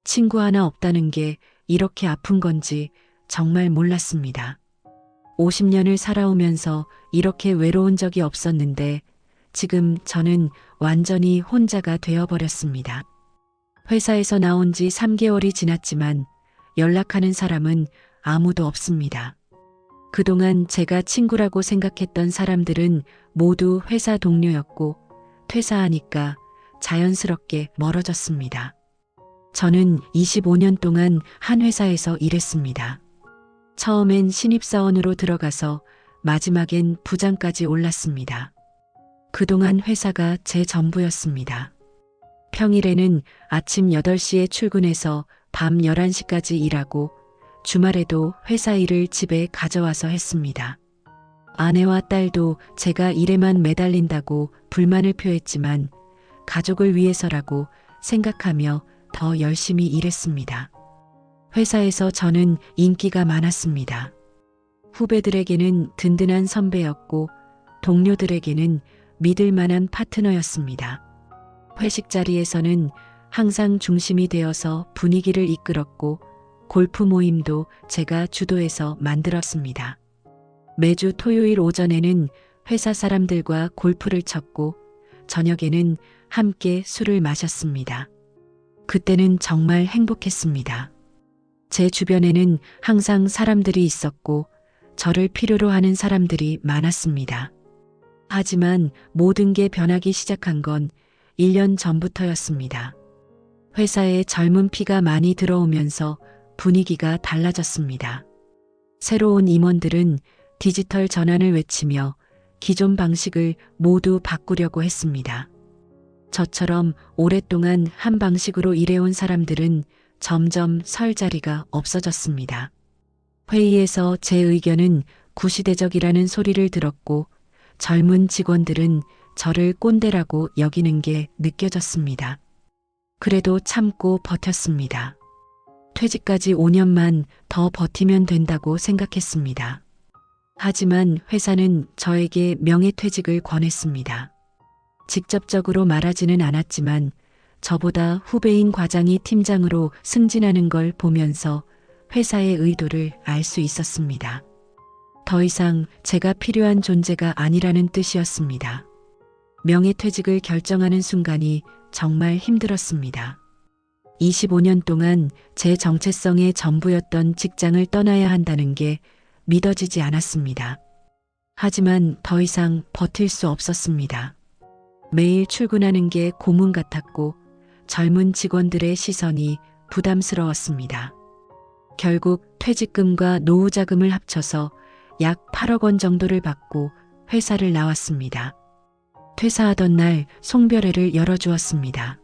친구 하나 없다는 게 이렇게 아픈 건지 정말 몰랐습니다. 50년을 살아오면서 이렇게 외로운 적이 없었는데 지금 저는 완전히 혼자가 되어버렸습니다. 회사에서 나온 지 3개월이 지났지만 연락하는 사람은 아무도 없습니다. 그동안 제가 친구라고 생각했던 사람들은 모두 회사 동료였고 퇴사하니까 자연스럽게 멀어졌습니다. 저는 25년 동안 한 회사에서 일했습니다. 처음엔 신입사원으로 들어가서 마지막엔 부장까지 올랐습니다. 그동안 회사가 제 전부였습니다. 평일에는 아침 8시에 출근해서 밤 11시까지 일하고 주말에도 회사 일을 집에 가져와서 했습니다. 아내와 딸도 제가 일에만 매달린다고 불만을 표했지만 가족을 위해서라고 생각하며 더 열심히 일했습니다. 회사에서 저는 인기가 많았습니다. 후배들에게는 든든한 선배였고 동료들에게는 믿을 만한 파트너였습니다. 회식 자리에서는 항상 중심이 되어서 분위기를 이끌었고 골프 모임도 제가 주도해서 만들었습니다. 매주 토요일 오전에는 회사 사람들과 골프를 쳤고 저녁에는 함께 술을 마셨습니다. 그때는 정말 행복했습니다. 제 주변에는 항상 사람들이 있었고 저를 필요로 하는 사람들이 많았습니다. 하지만 모든 게 변하기 시작한 건 1년 전부터였습니다. 회사에 젊은 피가 많이 들어오면서 분위기가 달라졌습니다. 새로운 임원들은 디지털 전환을 외치며 기존 방식을 모두 바꾸려고 했습니다. 저처럼 오랫동안 한 방식으로 일해온 사람들은 점점 설 자리가 없어졌습니다. 회의에서 제 의견은 구시대적이라는 소리를 들었고 젊은 직원들은 저를 꼰대라고 여기는 게 느껴졌습니다. 그래도 참고 버텼습니다. 퇴직까지 5년만 더 버티면 된다고 생각했습니다. 하지만 회사는 저에게 명예퇴직을 권했습니다. 직접적으로 말하지는 않았지만 저보다 후배인 과장이 팀장으로 승진하는 걸 보면서 회사의 의도를 알 수 있었습니다. 더 이상 제가 필요한 존재가 아니라는 뜻이었습니다. 명예퇴직을 결정하는 순간이 정말 힘들었습니다. 25년 동안 제 정체성의 전부였던 직장을 떠나야 한다는 게 믿어지지 않았습니다. 하지만 더 이상 버틸 수 없었습니다. 매일 출근하는 게 고문 같았고 젊은 직원들의 시선이 부담스러웠습니다. 결국 퇴직금과 노후자금을 합쳐서 약 8억 원 정도를 받고 회사를 나왔습니다. 퇴사하던 날 송별회를 열어주었습니다.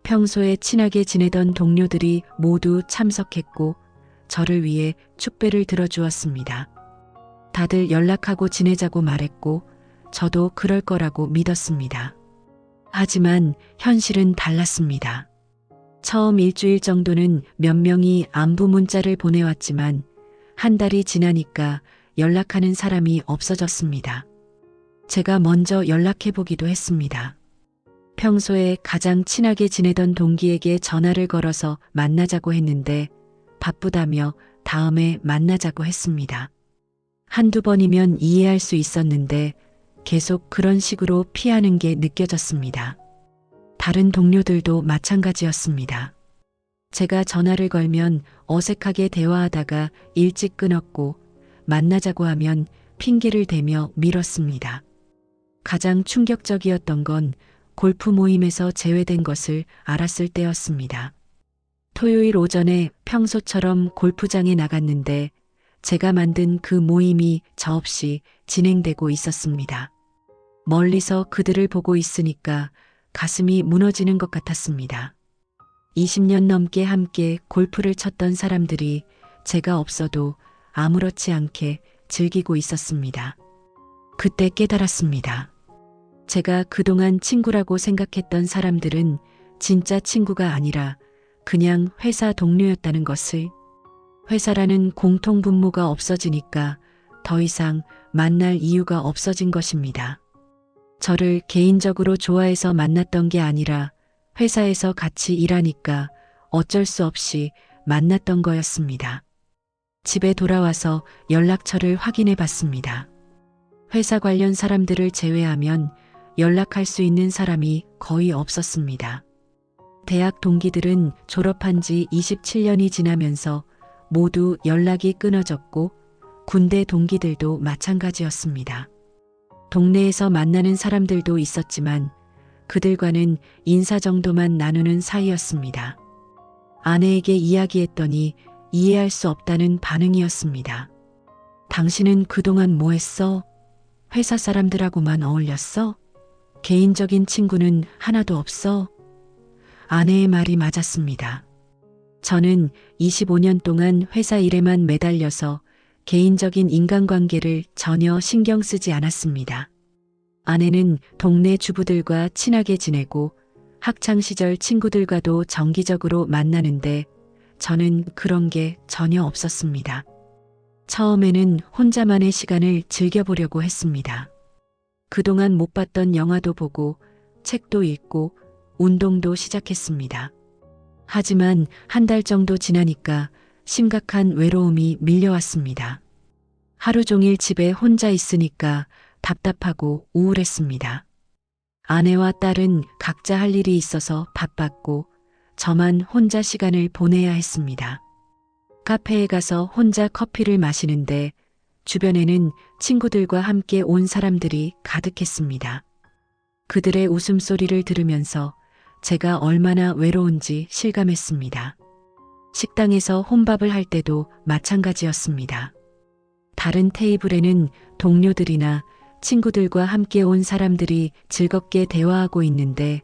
평소에 친하게 지내던 동료들이 모두 참석했고 저를 위해 축배를 들어주었습니다. 다들 연락하고 지내자고 말했고 저도 그럴 거라고 믿었습니다. 하지만 현실은 달랐습니다. 처음 일주일 정도는 몇 명이 안부 문자를 보내왔지만 한 달이 지나니까 연락하는 사람이 없어졌습니다. 제가 먼저 연락해보기도 했습니다. 평소에 가장 친하게 지내던 동기에게 전화를 걸어서 만나자고 했는데 바쁘다며 다음에 만나자고 했습니다. 한두 번이면 이해할 수 있었는데 계속 그런 식으로 피하는 게 느껴졌습니다. 다른 동료들도 마찬가지였습니다. 제가 전화를 걸면 어색하게 대화하다가 일찍 끊었고 만나자고 하면 핑계를 대며 미뤘습니다. 가장 충격적이었던 건 골프 모임에서 제외된 것을 알았을 때였습니다. 토요일 오전에 평소처럼 골프장에 나갔는데 제가 만든 그 모임이 저 없이 진행되고 있었습니다. 멀리서 그들을 보고 있으니까 가슴이 무너지는 것 같았습니다. 20년 넘게 함께 골프를 쳤던 사람들이 제가 없어도 아무렇지 않게 즐기고 있었습니다. 그때 깨달았습니다. 제가 그동안 친구라고 생각했던 사람들은 진짜 친구가 아니라 그냥 회사 동료였다는 것을. 회사라는 공통분모가 없어지니까 더 이상 만날 이유가 없어진 것입니다. 저를 개인적으로 좋아해서 만났던 게 아니라 회사에서 같이 일하니까 어쩔 수 없이 만났던 거였습니다. 집에 돌아와서 연락처를 확인해 봤습니다. 회사 관련 사람들을 제외하면 연락할 수 있는 사람이 거의 없었습니다. 대학 동기들은 졸업한 지 27년이 지나면서 모두 연락이 끊어졌고 군대 동기들도 마찬가지였습니다. 동네에서 만나는 사람들도 있었지만 그들과는 인사 정도만 나누는 사이였습니다. 아내에게 이야기했더니 이해할 수 없다는 반응이었습니다. 당신은 그동안 뭐 했어? 회사 사람들하고만 어울렸어? 개인적인 친구는 하나도 없어? 아내의 말이 맞았습니다. 저는 25년 동안 회사 일에만 매달려서 개인적인 인간관계를 전혀 신경 쓰지 않았습니다. 아내는 동네 주부들과 친하게 지내고 학창시절 친구들과도 정기적으로 만나는데 저는 그런 게 전혀 없었습니다. 처음에는 혼자만의 시간을 즐겨보려고 했습니다. 그동안 못 봤던 영화도 보고 책도 읽고 운동도 시작했습니다. 하지만 한 달 정도 지나니까 심각한 외로움이 밀려왔습니다. 하루 종일 집에 혼자 있으니까 답답하고 우울했습니다. 아내와 딸은 각자 할 일이 있어서 바빴고 저만 혼자 시간을 보내야 했습니다. 카페에 가서 혼자 커피를 마시는데 주변에는 친구들과 함께 온 사람들이 가득했습니다. 그들의 웃음소리를 들으면서 제가 얼마나 외로운지 실감했습니다. 식당에서 혼밥을 할 때도 마찬가지였습니다. 다른 테이블에는 동료들이나 친구들과 함께 온 사람들이 즐겁게 대화하고 있는데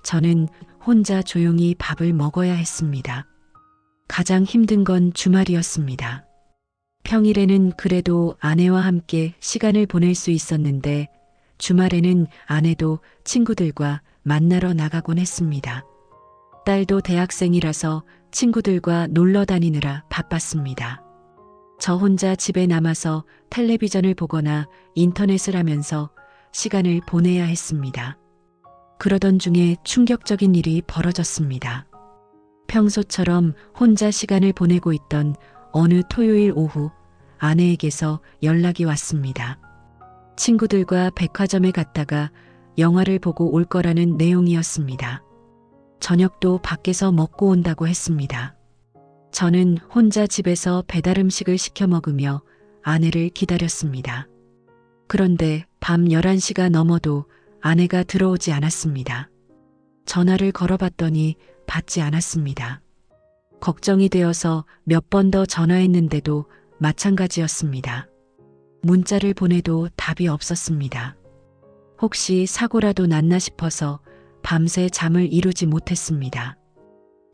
저는 혼자 조용히 밥을 먹어야 했습니다. 가장 힘든 건 주말이었습니다. 평일에는 그래도 아내와 함께 시간을 보낼 수 있었는데 주말에는 아내도 친구들과 만나러 나가곤 했습니다. 딸도 대학생이라서 친구들과 놀러 다니느라 바빴습니다. 저 혼자 집에 남아서 텔레비전을 보거나 인터넷을 하면서 시간을 보내야 했습니다. 그러던 중에 충격적인 일이 벌어졌습니다. 평소처럼 혼자 시간을 보내고 있던 어느 토요일 오후 아내에게서 연락이 왔습니다. 친구들과 백화점에 갔다가 영화를 보고 올 거라는 내용이었습니다. 저녁도 밖에서 먹고 온다고 했습니다. 저는 혼자 집에서 배달 음식을 시켜 먹으며 아내를 기다렸습니다. 그런데 밤 11시가 넘어도 아내가 들어오지 않았습니다. 전화를 걸어봤더니 받지 않았습니다. 걱정이 되어서 몇 번 더 전화했는데도 마찬가지였습니다. 문자를 보내도 답이 없었습니다. 혹시 사고라도 났나 싶어서 밤새 잠을 이루지 못했습니다.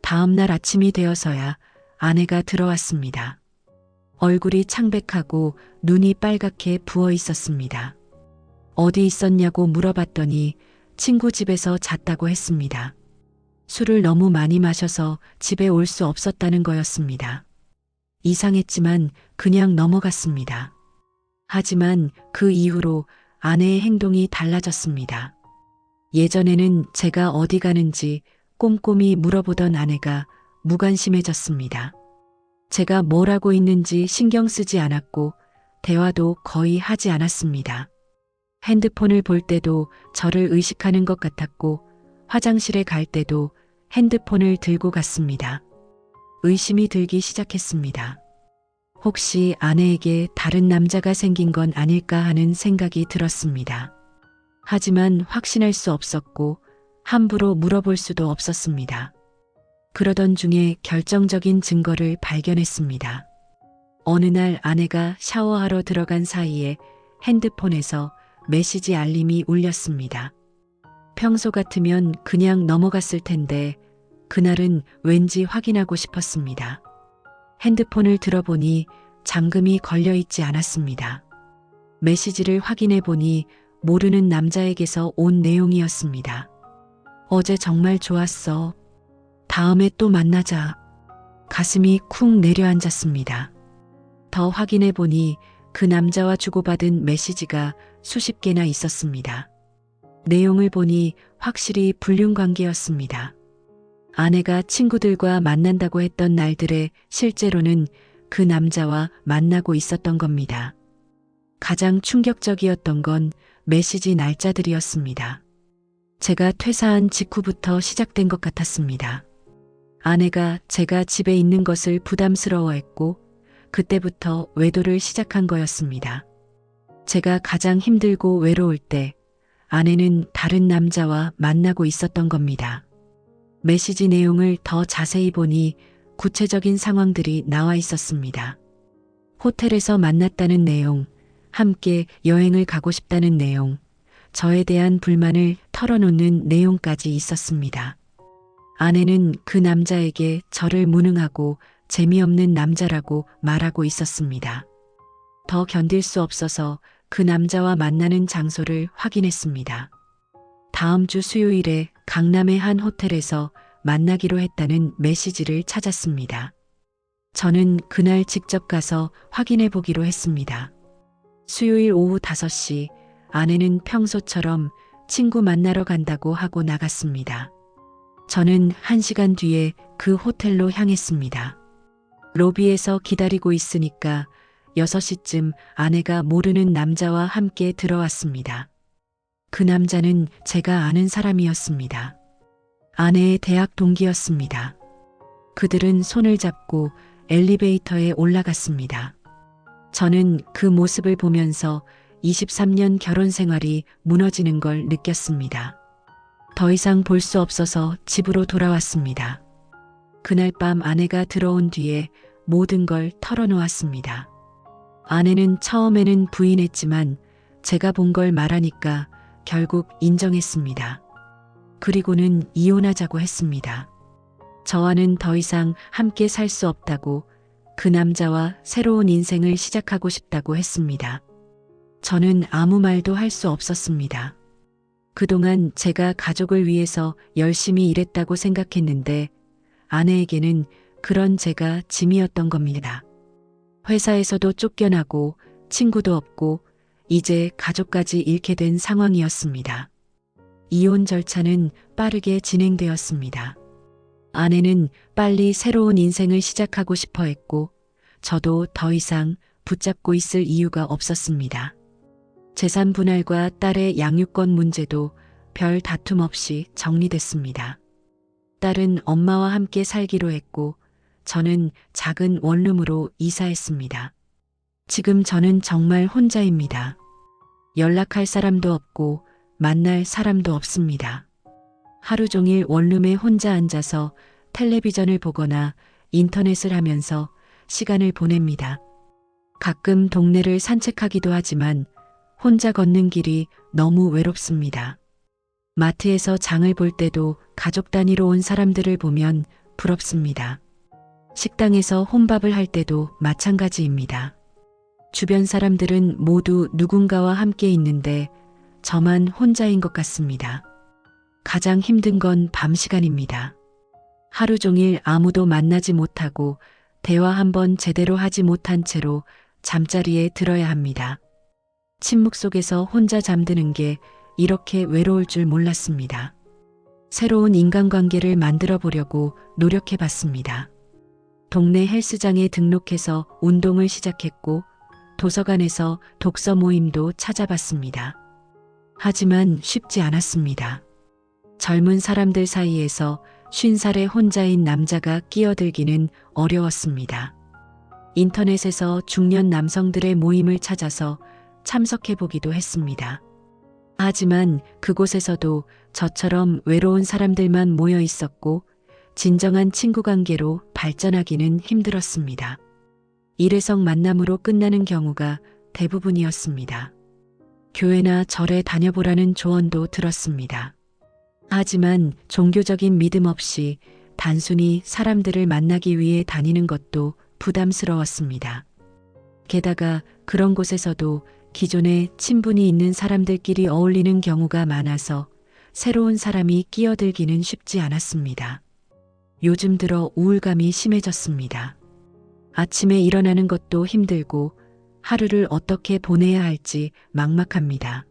다음 날 아침이 되어서야 아내가 들어왔습니다. 얼굴이 창백하고 눈이 빨갛게 부어 있었습니다. 어디 있었냐고 물어봤더니 친구 집에서 잤다고 했습니다. 술을 너무 많이 마셔서 집에 올 수 없었다는 거였습니다. 이상했지만 그냥 넘어갔습니다. 하지만 그 이후로 아내의 행동이 달라졌습니다. 예전에는 제가 어디 가는지 꼼꼼히 물어보던 아내가 무관심해졌습니다. 제가 뭘 하고 있는지 신경 쓰지 않았고 대화도 거의 하지 않았습니다. 핸드폰을 볼 때도 저를 의식하는 것 같았고 화장실에 갈 때도 핸드폰을 들고 갔습니다. 의심이 들기 시작했습니다. 혹시 아내에게 다른 남자가 생긴 건 아닐까 하는 생각이 들었습니다. 하지만 확신할 수 없었고 함부로 물어볼 수도 없었습니다. 그러던 중에 결정적인 증거를 발견했습니다. 어느 날 아내가 샤워하러 들어간 사이에 핸드폰에서 메시지 알림이 울렸습니다. 평소 같으면 그냥 넘어갔을 텐데 그날은 왠지 확인하고 싶었습니다. 핸드폰을 들어보니 잠금이 걸려 있지 않았습니다. 메시지를 확인해 보니 모르는 남자에게서 온 내용이었습니다. 어제 정말 좋았어. 다음에 또 만나자. 가슴이 쿵 내려앉았습니다. 더 확인해 보니 그 남자와 주고받은 메시지가 수십 개나 있었습니다. 내용을 보니 확실히 불륜 관계였습니다. 아내가 친구들과 만난다고 했던 날들에 실제로는 그 남자와 만나고 있었던 겁니다. 가장 충격적이었던 건 메시지 날짜들이었습니다. 제가 퇴사한 직후부터 시작된 것 같았습니다. 아내가 제가 집에 있는 것을 부담스러워했고 그때부터 외도를 시작한 거였습니다. 제가 가장 힘들고 외로울 때 아내는 다른 남자와 만나고 있었던 겁니다. 메시지 내용을 더 자세히 보니 구체적인 상황들이 나와 있었습니다. 호텔에서 만났다는 내용, 함께 여행을 가고 싶다는 내용, 저에 대한 불만을 털어놓는 내용까지 있었습니다. 아내는 그 남자에게 저를 무능하고 재미없는 남자라고 말하고 있었습니다. 더 견딜 수 없어서 그 남자와 만나는 장소를 확인했습니다. 다음 주 수요일에 강남의 한 호텔에서 만나기로 했다는 메시지를 찾았습니다. 저는 그날 직접 가서 확인해 보기로 했습니다. 수요일 오후 5시 아내는 평소처럼 친구 만나러 간다고 하고 나갔습니다. 저는 1시간 뒤에 그 호텔로 향했습니다. 로비에서 기다리고 있으니까 6시쯤 아내가 모르는 남자와 함께 들어왔습니다. 그 남자는 제가 아는 사람이었습니다. 아내의 대학 동기였습니다. 그들은 손을 잡고 엘리베이터에 올라갔습니다. 저는 그 모습을 보면서 23년 결혼 생활이 무너지는 걸 느꼈습니다. 더 이상 볼 수 없어서 집으로 돌아왔습니다. 그날 밤 아내가 들어온 뒤에 모든 걸 털어놓았습니다. 아내는 처음에는 부인했지만 제가 본 걸 말하니까 결국 인정했습니다. 그리고는 이혼하자고 했습니다. 저와는 더 이상 함께 살 수 없다고, 그 남자와 새로운 인생을 시작하고 싶다고 했습니다. 저는 아무 말도 할 수 없었습니다. 그동안 제가 가족을 위해서 열심히 일했다고 생각했는데 아내에게는 그런 제가 짐이었던 겁니다. 회사에서도 쫓겨나고 친구도 없고 이제 가족까지 잃게 된 상황이었습니다. 이혼 절차는 빠르게 진행되었습니다. 아내는 빨리 새로운 인생을 시작하고 싶어 했고 저도 더 이상 붙잡고 있을 이유가 없었습니다. 재산 분할과 딸의 양육권 문제도 별 다툼 없이 정리됐습니다. 딸은 엄마와 함께 살기로 했고 저는 작은 원룸으로 이사했습니다. 지금 저는 정말 혼자입니다. 연락할 사람도 없고 만날 사람도 없습니다. 하루 종일 원룸에 혼자 앉아서 텔레비전을 보거나 인터넷을 하면서 시간을 보냅니다. 가끔 동네를 산책하기도 하지만 혼자 걷는 길이 너무 외롭습니다. 마트에서 장을 볼 때도 가족 단위로 온 사람들을 보면 부럽습니다. 식당에서 혼밥을 할 때도 마찬가지입니다. 주변 사람들은 모두 누군가와 함께 있는데 저만 혼자인 것 같습니다. 가장 힘든 건 밤 시간입니다. 하루 종일 아무도 만나지 못하고 대화 한번 제대로 하지 못한 채로 잠자리에 들어야 합니다. 침묵 속에서 혼자 잠드는 게 이렇게 외로울 줄 몰랐습니다. 새로운 인간관계를 만들어 보려고 노력해 봤습니다. 동네 헬스장에 등록해서 운동을 시작했고 도서관에서 독서 모임도 찾아봤습니다. 하지만 쉽지 않았습니다. 젊은 사람들 사이에서 50살의 혼자인 남자가 끼어들기는 어려웠습니다. 인터넷에서 중년 남성들의 모임을 찾아서 참석해 보기도 했습니다. 하지만 그곳에서도 저처럼 외로운 사람들만 모여 있었고 진정한 친구 관계로 발전하기는 힘들었습니다. 일회성 만남으로 끝나는 경우가 대부분이었습니다. 교회나 절에 다녀보라는 조언도 들었습니다. 하지만 종교적인 믿음 없이 단순히 사람들을 만나기 위해 다니는 것도 부담스러웠습니다. 게다가 그런 곳에서도 기존에 친분이 있는 사람들끼리 어울리는 경우가 많아서 새로운 사람이 끼어들기는 쉽지 않았습니다. 요즘 들어 우울감이 심해졌습니다. 아침에 일어나는 것도 힘들고 하루를 어떻게 보내야 할지 막막합니다.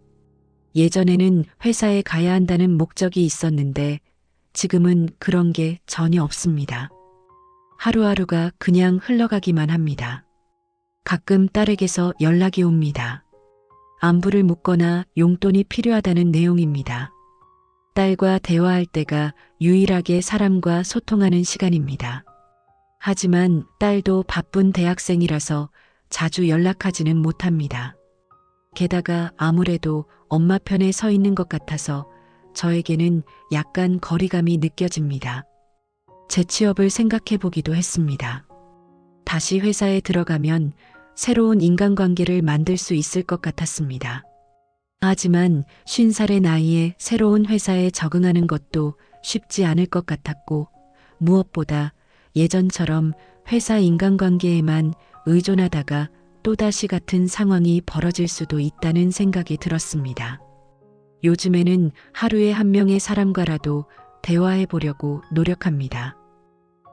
예전에는 회사에 가야 한다는 목적이 있었는데 지금은 그런 게 전혀 없습니다. 하루하루가 그냥 흘러가기만 합니다. 가끔 딸에게서 연락이 옵니다. 안부를 묻거나 용돈이 필요하다는 내용입니다. 딸과 대화할 때가 유일하게 사람과 소통하는 시간입니다. 하지만 딸도 바쁜 대학생이라서 자주 연락하지는 못합니다. 게다가 아무래도 엄마 편에 서 있는 것 같아서 저에게는 약간 거리감이 느껴집니다. 재취업을 생각해 보기도 했습니다. 다시 회사에 들어가면 새로운 인간관계를 만들 수 있을 것 같았습니다. 하지만 50살의 나이에 새로운 회사에 적응하는 것도 쉽지 않을 것 같았고, 무엇보다 예전처럼 회사 인간관계에만 의존하다가 또다시 같은 상황이 벌어질 수도 있다는 생각이 들었습니다. 요즘에는 하루에 한 명의 사람과라도 대화해 보려고 노력합니다.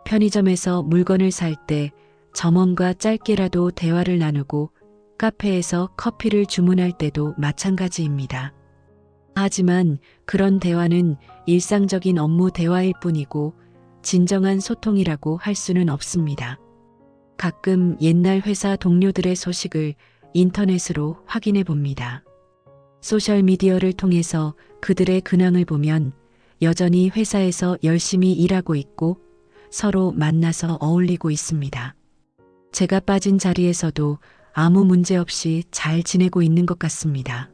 편의점에서 물건을 살 때 점원과 짧게라도 대화를 나누고 카페에서 커피를 주문할 때도 마찬가지입니다. 하지만 그런 대화는 일상적인 업무 대화일 뿐이고 진정한 소통이라고 할 수는 없습니다. 가끔 옛날 회사 동료들의 소식을 인터넷으로 확인해 봅니다. 소셜미디어를 통해서 그들의 근황을 보면 여전히 회사에서 열심히 일하고 있고 서로 만나서 어울리고 있습니다. 제가 빠진 자리에서도 아무 문제 없이 잘 지내고 있는 것 같습니다.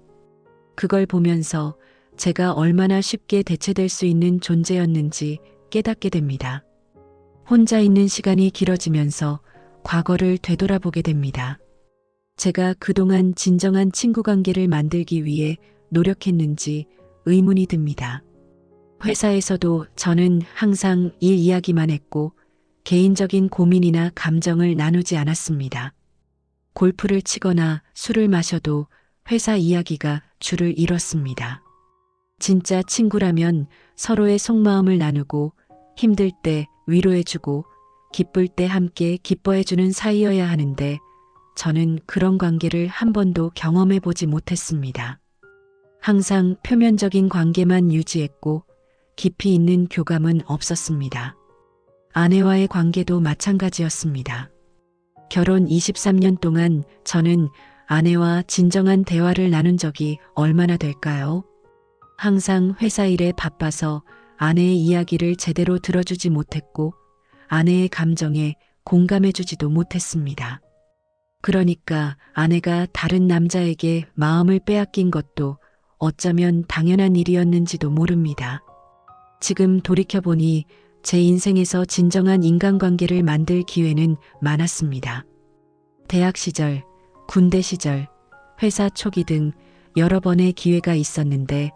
그걸 보면서 제가 얼마나 쉽게 대체될 수 있는 존재였는지 깨닫게 됩니다. 혼자 있는 시간이 길어지면서 과거를 되돌아보게 됩니다. 제가 그동안 진정한 친구 관계를 만들기 위해 노력했는지 의문이 듭니다. 회사에서도 저는 항상 일 이야기만 했고 개인적인 고민이나 감정을 나누지 않았습니다. 골프를 치거나 술을 마셔도 회사 이야기가 줄을 잃었습니다. 진짜 친구라면 서로의 속마음을 나누고 힘들 때 위로해주고 기쁠 때 함께 기뻐해주는 사이여야 하는데 저는 그런 관계를 한 번도 경험해보지 못했습니다. 항상 표면적인 관계만 유지했고 깊이 있는 교감은 없었습니다. 아내와의 관계도 마찬가지였습니다. 결혼 23년 동안 저는 아내와 진정한 대화를 나눈 적이 얼마나 될까요? 항상 회사 일에 바빠서 아내의 이야기를 제대로 들어주지 못했고 아내의 감정에 공감해주지도 못했습니다. 그러니까 아내가 다른 남자에게 마음을 빼앗긴 것도 어쩌면 당연한 일이었는지도 모릅니다. 지금 돌이켜보니 제 인생에서 진정한 인간관계를 만들 기회는 많았습니다. 대학 시절, 군대 시절, 회사 초기 등 여러 번의 기회가 있었는데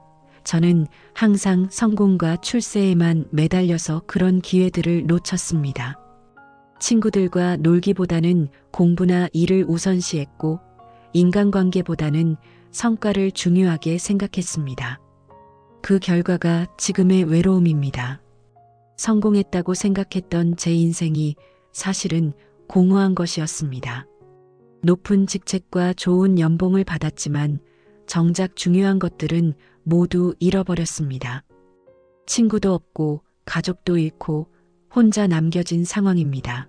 저는 항상 성공과 출세에만 매달려서 그런 기회들을 놓쳤습니다. 친구들과 놀기보다는 공부나 일을 우선시했고 인간관계보다는 성과를 중요하게 생각했습니다. 그 결과가 지금의 외로움입니다. 성공했다고 생각했던 제 인생이 사실은 공허한 것이었습니다. 높은 직책과 좋은 연봉을 받았지만 정작 중요한 것들은 모두 잃어버렸습니다. 친구도 없고 가족도 잃고 혼자 남겨진 상황입니다.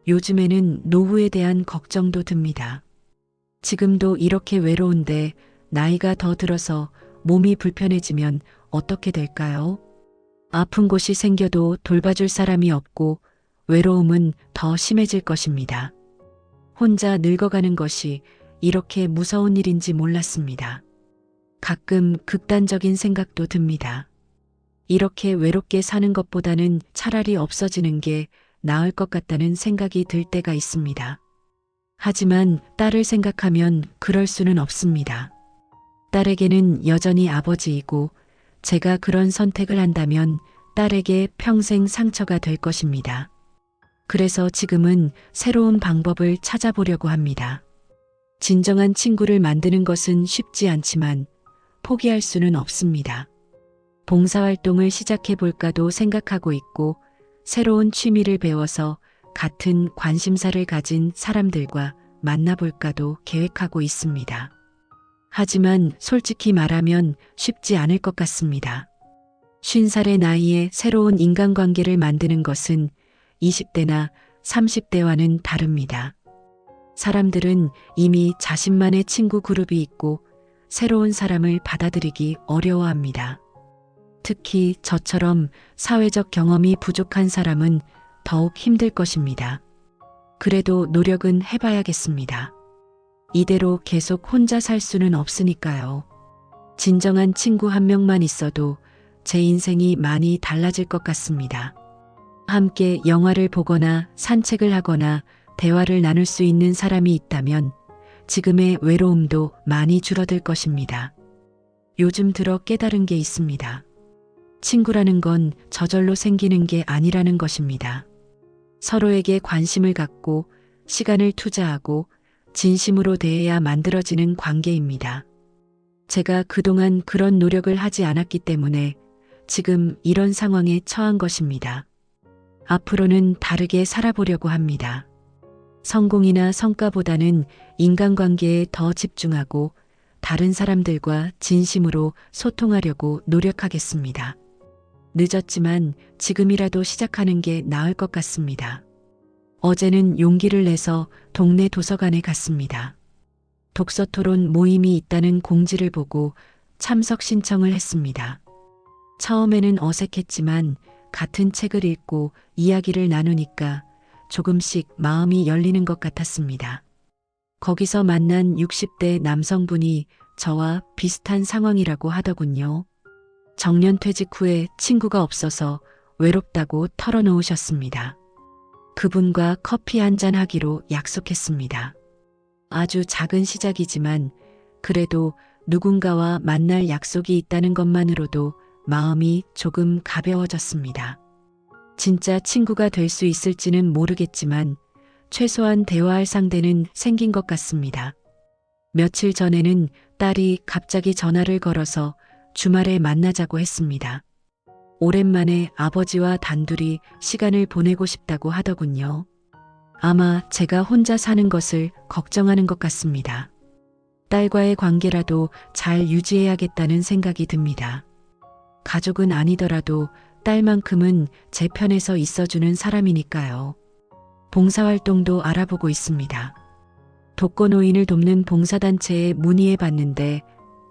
요즘에는 노후에 대한 걱정도 듭니다. 지금도 이렇게 외로운데 나이가 더 들어서 몸이 불편해지면 어떻게 될까요? 아픈 곳이 생겨도 돌봐줄 사람이 없고 외로움은 더 심해질 것입니다. 혼자 늙어가는 것이 이렇게 무서운 일인지 몰랐습니다. 가끔 극단적인 생각도 듭니다. 이렇게 외롭게 사는 것보다는 차라리 없어지는 게 나을 것 같다는 생각이 들 때가 있습니다. 하지만 딸을 생각하면 그럴 수는 없습니다. 딸에게는 여전히 아버지이고 제가 그런 선택을 한다면 딸에게 평생 상처가 될 것입니다. 그래서 지금은 새로운 방법을 찾아보려고 합니다. 진정한 친구를 만드는 것은 쉽지 않지만 포기할 수는 없습니다. 봉사활동을 시작해 볼까도 생각하고 있고 새로운 취미를 배워서 같은 관심사를 가진 사람들과 만나볼까도 계획하고 있습니다. 하지만 솔직히 말하면 쉽지 않을 것 같습니다. 50살의 나이에 새로운 인간관계를 만드는 것은 20대나 30대와는 다릅니다. 사람들은 이미 자신만의 친구 그룹이 있고 새로운 사람을 받아들이기 어려워합니다. 특히 저처럼 사회적 경험이 부족한 사람은 더욱 힘들 것입니다. 그래도 노력은 해봐야겠습니다. 이대로 계속 혼자 살 수는 없으니까요. 진정한 친구 한 명만 있어도 제 인생이 많이 달라질 것 같습니다. 함께 영화를 보거나 산책을 하거나 대화를 나눌 수 있는 사람이 있다면 지금의 외로움도 많이 줄어들 것입니다. 요즘 들어 깨달은 게 있습니다. 친구라는 건 저절로 생기는 게 아니라는 것입니다. 서로에게 관심을 갖고 시간을 투자하고 진심으로 대해야 만들어지는 관계입니다. 제가 그동안 그런 노력을 하지 않았기 때문에 지금 이런 상황에 처한 것입니다. 앞으로는 다르게 살아보려고 합니다. 성공이나 성과보다는 인간관계에 더 집중하고 다른 사람들과 진심으로 소통하려고 노력하겠습니다. 늦었지만 지금이라도 시작하는 게 나을 것 같습니다. 어제는 용기를 내서 동네 도서관에 갔습니다. 독서 토론 모임이 있다는 공지를 보고 참석 신청을 했습니다. 처음에는 어색했지만 같은 책을 읽고 이야기를 나누니까 조금씩 마음이 열리는 것 같았습니다. 거기서 만난 60대 남성분이 저와 비슷한 상황이라고 하더군요. 정년퇴직 후에 친구가 없어서 외롭다고 털어놓으셨습니다. 그분과 커피 한잔 하기로 약속했습니다. 아주 작은 시작이지만 그래도 누군가와 만날 약속이 있다는 것만으로도 마음이 조금 가벼워졌습니다. 진짜 친구가 될 수 있을지는 모르겠지만 최소한 대화할 상대는 생긴 것 같습니다. 며칠 전에는 딸이 갑자기 전화를 걸어서 주말에 만나자고 했습니다. 오랜만에 아버지와 단둘이 시간을 보내고 싶다고 하더군요. 아마 제가 혼자 사는 것을 걱정하는 것 같습니다. 딸과의 관계라도 잘 유지해야겠다는 생각이 듭니다. 가족은 아니더라도 딸만큼은 제 편에서 있어주는 사람이니까요. 봉사활동도 알아보고 있습니다. 독거노인을 돕는 봉사단체에 문의해 봤는데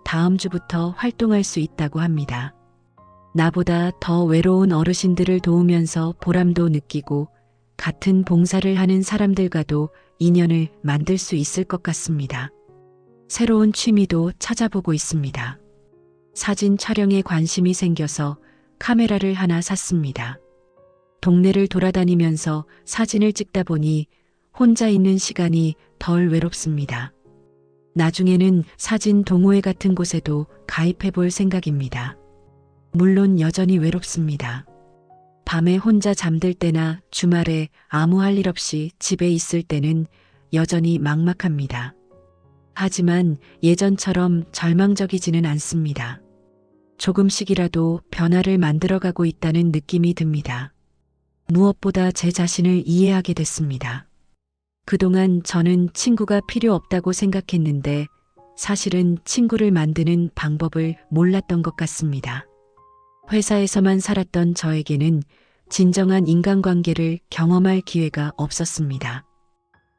다음 주부터 활동할 수 있다고 합니다. 나보다 더 외로운 어르신들을 도우면서 보람도 느끼고 같은 봉사를 하는 사람들과도 인연을 만들 수 있을 것 같습니다. 새로운 취미도 찾아보고 있습니다. 사진 촬영에 관심이 생겨서 카메라를 하나 샀습니다. 동네를 돌아다니면서 사진을 찍다 보니 혼자 있는 시간이 덜 외롭습니다. 나중에는 사진 동호회 같은 곳에도 가입해 볼 생각입니다. 물론 여전히 외롭습니다. 밤에 혼자 잠들 때나 주말에 아무 할 일 없이 집에 있을 때는 여전히 막막합니다. 하지만 예전처럼 절망적이지는 않습니다. 조금씩이라도 변화를 만들어가고 있다는 느낌이 듭니다. 무엇보다 제 자신을 이해하게 됐습니다. 그동안 저는 친구가 필요 없다고 생각했는데 사실은 친구를 만드는 방법을 몰랐던 것 같습니다. 회사에서만 살았던 저에게는 진정한 인간관계를 경험할 기회가 없었습니다.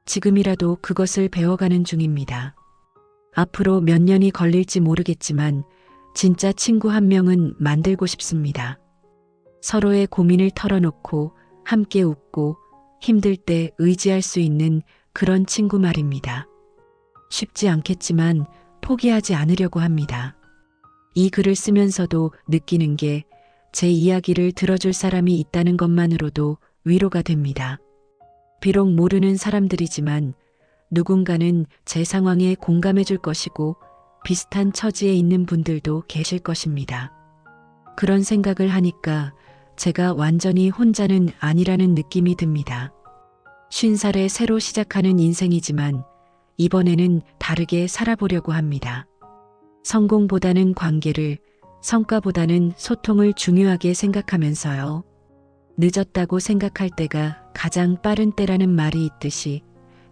지금이라도 그것을 배워가는 중입니다. 앞으로 몇 년이 걸릴지 모르겠지만 진짜 친구 한 명은 만들고 싶습니다. 서로의 고민을 털어놓고 함께 웃고 힘들 때 의지할 수 있는 그런 친구 말입니다. 쉽지 않겠지만 포기하지 않으려고 합니다. 이 글을 쓰면서도 느끼는 게 제 이야기를 들어줄 사람이 있다는 것만으로도 위로가 됩니다. 비록 모르는 사람들이지만 누군가는 제 상황에 공감해 줄 것이고 비슷한 처지에 있는 분들도 계실 것입니다. 그런 생각을 하니까 제가 완전히 혼자는 아니라는 느낌이 듭니다. 50살에 새로 시작하는 인생이지만 이번에는 다르게 살아보려고 합니다. 성공보다는 관계를, 성과보다는 소통을 중요하게 생각하면서요. 늦었다고 생각할 때가 가장 빠른 때라는 말이 있듯이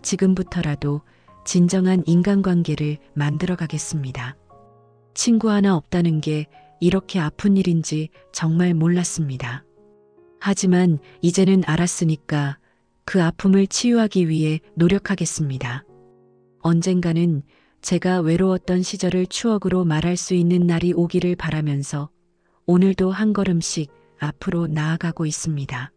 지금부터라도 진정한 인간관계를 만들어 가겠습니다. 친구 하나 없다는 게 이렇게 아픈 일인지 정말 몰랐습니다. 하지만 이제는 알았으니까 그 아픔을 치유하기 위해 노력하겠습니다. 언젠가는 제가 외로웠던 시절을 추억으로 말할 수 있는 날이 오기를 바라면서 오늘도 한 걸음씩 앞으로 나아가고 있습니다.